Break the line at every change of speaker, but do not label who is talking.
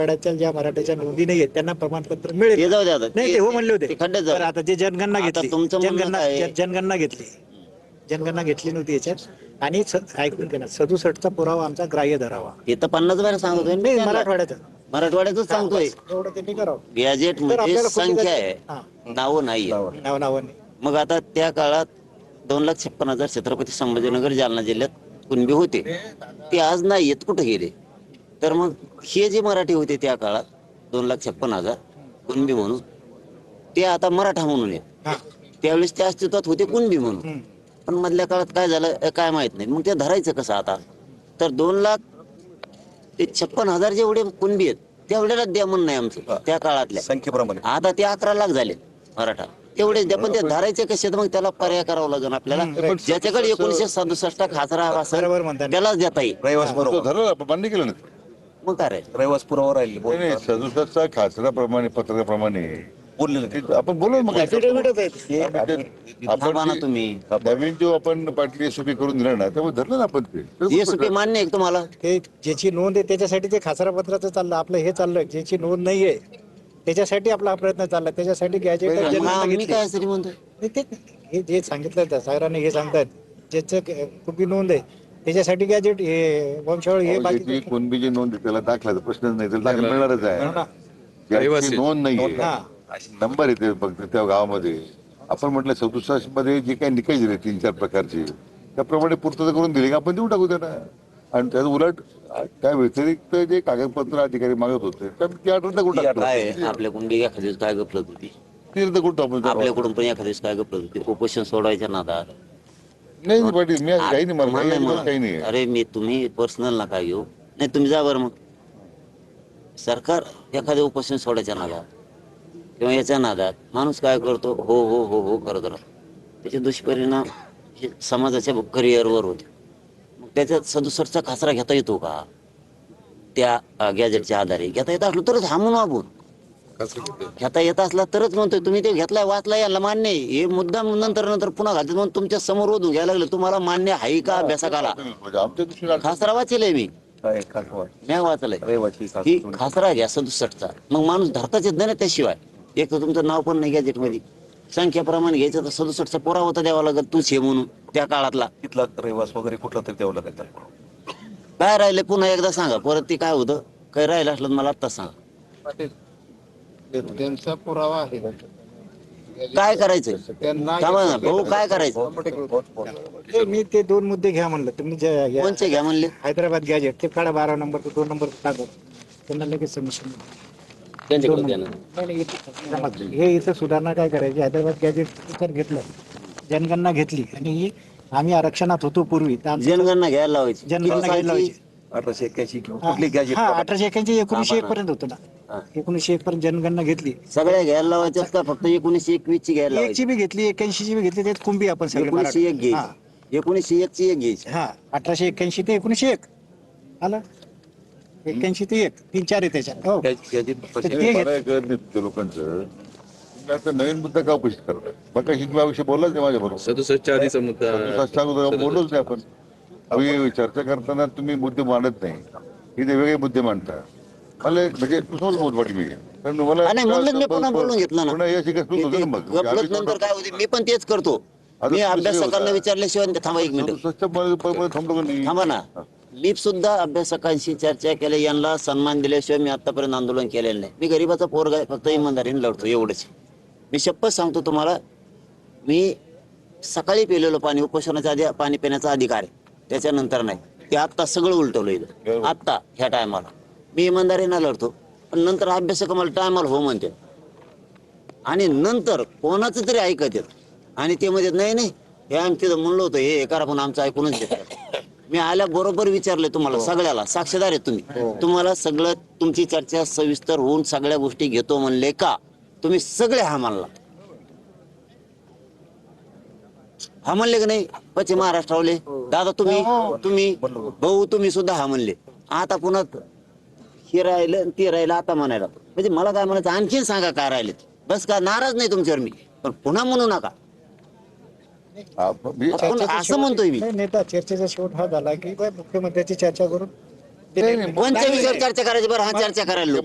मराठवाड्याच्या ज्या मराठ्याच्या नोंदी नाही आहेत त्यांना प्रमाणपत्र मिळेल.
ते जाऊ द्या आता.
नाही ते हो म्हणले होते.
ते खड्ड्यात जाऊ.
तर आता जे जनगणना
आता
घेतली,
तुमचं म्हणणं
जनगणना
काय आहे?
जनगणना घेतली, जनगणना घेतली नव्हती याच्यात आणि ऐकून घ्या ना, 67चा पुरावा आमचा ग्राह्य धरावा.
हे तर 50 वेळा सांगतोय मी
नाही
त्यांना.
मराठवाड्याचं
मराठवाड्यातच सांगतोय.
एवढं त्यांनी करावं.
गॅजेट
तर
मध्ये
आपल्याला
संख्या आहे,
हा,
नावं नाही.
नावाने
मग आता त्या काळात 2,56,000 छत्रपती संभाजीनगर जालना जिल्ह्यात कुणबी होते, ते आज नाही येत, कुठे गेले? तर मग हे जे मराठी होते त्या काळात 2,56,000 कुणबी म्हणून, ते आता मराठा म्हणून आहेत.
हा.
त्यावेळेस ते अस्तित्वात होते कुणबी म्हणून.
हम्म.
पण मधल्या काळात काय झालं काय माहित नाही. मग ते धरायचं कसं आता? तर 2,56,000 जेवढे कुणबी आहेत तेवढ्याला द्या म्हणणं नाही आमचं त्या काळातल्या
संख्येप्रमाणे.
आता ते 11 लाख झाले मराठा, तेवढेच द्या. पण ते धरायचे कसे? मग त्याला पर्याय करावा लागेल आपल्याला. ज्याच्याकडे 1967 खासरा असेल
बरोबर म्हणता.
त्यालाच देता येईल.
रहिवास बरोबर.
धरलं आपण मान्य केलं ना.
मग काय
रहिवास पुरावा राहील.
नाही 67चा खासदाराप्रमाणे पत्रकाप्रमाणे
बोललेलं ते.
आपण बोलू मग
Affidavit आहे.
थांबा ना तुम्ही.
नवीन जो आपण पार्टी एसओपी करून दिला ना त्यामुळे धरलं ना आपण ते.
एसपी मान्य आहे का तुम्हाला?
ते ज्याची नोंद आहे त्याच्यासाठी ते खासरा पत्राचं चाललं, आपलं हे चाललं. ज्याची नोंद नाहीये त्याच्यासाठी आपला हा प्रयत्न चालला, त्याच्यासाठी गॅजेट
मग मी काय तरी म्हणतोय,
हे जे सांगितलं साहेबांनी हे सांगतात, ज्याचं कुठली नोंद आहे त्याच्यासाठी गॅजेट हे वंशावळ हे
ज्याची
बाकी
कोणबी जी नोंद आहे त्याला दाखलाचा प्रश्नच नाही, त्याला दाखला मिळणारच आहे. ज्याची नोंद नाहीये,
हा.
नंबर येते फक्त त्या गावामध्ये. आपण म्हटलं 67 मध्ये जे काही निकष दिले 3-4 प्रकारचे त्याप्रमाणे पूर्तता करून दिली का आपण देऊ टाकू त्यांना. आणि त्यात उलट त्या व्यतिरिक्त जे कागदपत्र अधिकारी मागत होते त्या ती अडचण कुठं
काय आपल्याकडून बी एखाद्या दिवस काय गपलत होती,
कुठं आपण
आपल्याकडून पण एखाद्या दिवस काय गपलत होती. उपोषण सोडवायच्या नादात
नाही पाटील मी काही नाही मला काही नाही.
अरे मी तुम्ही पर्सनल नका घेऊ. नाही तुम्ही जा बरं. मग सरकार एखाद्या उपोषण सोडायच्या नादात किंवा याच्या नादात माणूस काय करतो, हो हो हो हो करत राहतो. त्याचे दुष्परिणाम हे समाजाच्या करिअरवर होते. मग त्याच्यात 67चा खासरा घेता येतो का? त्या गॅजेटच्या आधारे घेता येत असलो तरच हा म्हणून आपण घेता येत असला तरच म्हणतोय. तुम्ही ते घेतलाय वाचलाय याला मान्य आहे, हे मुद्दा नंतर पुन्हा घालतात म्हणून तुमच्या समोर ओढून घ्यायला लागलं. तुम्हाला मान्य आहे का अभ्यासकाला?
आमच्या दृष्टीने
खासरा वाचेलय मी वाचलंय की खासरा घ्या 67चा. मग माणूस धरताच येत नाही ना त्याशिवाय. एक तर तुमचं नाव पण नाही गॅजेट मध्ये, संख्याप्रमाणे घ्यायचं तर 67चा पुरावा होता द्यावा लागत तूच हे म्हणून त्या काळातला.
तिथला रहिवास वगैरे कुठला तरी द्यावं लागेल.
काय राहिले पुन्हा एकदा सांगा. परत ते काय होतं काय राहिलं असलं मला आत्ताच सांगा.
त्यांचा पुरावा आहे.
काय करायचं थांबा ना भाऊ, काय करायचं?
मी ते 2 मुद्दे घ्या म्हणलं. तुम्ही
कोणचे घ्या म्हणले?
हैदराबाद गॅजेट ते काढा 12 नंबर 2 नंबर टाकू, त्यांना लगेच समस्या
त्यांच्याकडे द्या ना.
हे इथं सुधारणा काय करायची. हैदराबाद गॅजेट तर घेतलं, जनगणना घेतली आणि आम्ही आरक्षणात होतो पूर्वी तर
जनगणना घ्यायला लावायची.
जनगणना घ्यायला लावायची.
1881 कुठली गॅजेट?
1881 1901 पर्यंत होतं ना. 1901 पर्यंत जनगणना घेतली.
सगळ्या घ्यायला लावायच्यात का फक्त 1921 ची घ्यायला लावायची?
1 ची बी घेतली, 81 ची बी घेतली. त्यात कुंभी आपण सगळे
1901 घ्यायची, 1901 ची एक घ्यायची.
हा 1881 ते 1901 आलं. 81 ते 1 3-4 आहे त्याच्यात. हो
मला कळत नाही त्या लोकांचं. तुम्ही आता नवीन मुद्दा का उपस्थित करताय? मग शिकवाविषयी बोललाच नाही माझ्या बरोबर.
67च्या आधीचा मुद्दा
बोललोच नाही आपण. तुम्ही चर्चा करताना तुम्ही मुद्दे मांडत नाही, इथे वेगळे मुद्दे मांडता. मला म्हणजे तुझं बोल वाटली मी कारण मला
नाही म्हणलं मी पुन्हा बोलून घेतलं ना.
पुन्हा या शिकायचं तुझं होतं ना मग.
गपलत नंतर काय होते मी पण तेच करतो. मी अभ्यासकांना विचारल्याशिवाय थांबा 1 मिनिट
थांबलो का नाही?
थांबा ना. मी सुद्धा अभ्यासकांशी चर्चा केली, यांना सन्मान दिल्याशिवाय मी आतापर्यंत आंदोलन केलेलं नाही. मी गरीबाचा पोरगा आहे, फक्त इमानदारीने लढतो एवढंच. मी शपथ सांगतो तुम्हाला, मी सकाळी पिलेलं पाणी उपोषणाच्या आधी पाणी पिण्याचा अधिकार आहे, त्याच्यानंतर नाही. ते आत्ता सगळं उलटवलं इथं आत्ता ह्या टायमाला. मी इमानदारीने लढतो पण नंतर अभ्यासक मला टायमाला हो म्हणते आणि नंतर कोणाचं तरी ऐकत येत आणि ते म्हणजे नाही हे आम्ही तिथं म्हणलो होतं हे करा पण आमचं ऐकूनच घेतात. मी आल्या बरोबर विचारले तुम्हाला सगळ्याला, साक्षीदार आहे तुम्ही. तुम्हाला सगळं तुमची चर्चा सविस्तर होऊन सगळ्या गोष्टी घेतो म्हणले का? तुम्ही सगळे हा म्हणला. हा म्हणले की नाही पश्चिम महाराष्ट्रावले दादा तुम्ही भाऊ तुम्ही सुद्धा हा म्हणले. आता पुन्हा हे राहिलं ते राहिलं आता म्हणायला म्हणजे मला काय म्हणायचं आणखीन सांगा काय राहिले. बस का नाराज नाही तुमच्यावर मी, पण पुन्हा म्हणू नका असं म्हणतोय मी.
नेता चर्चेचा शेवट हा झाला की मुख्यमंत्र्याची चर्चा करून
कोणत्या विषयावर चर्चा करायची बरं हा चर्चा करायला लोक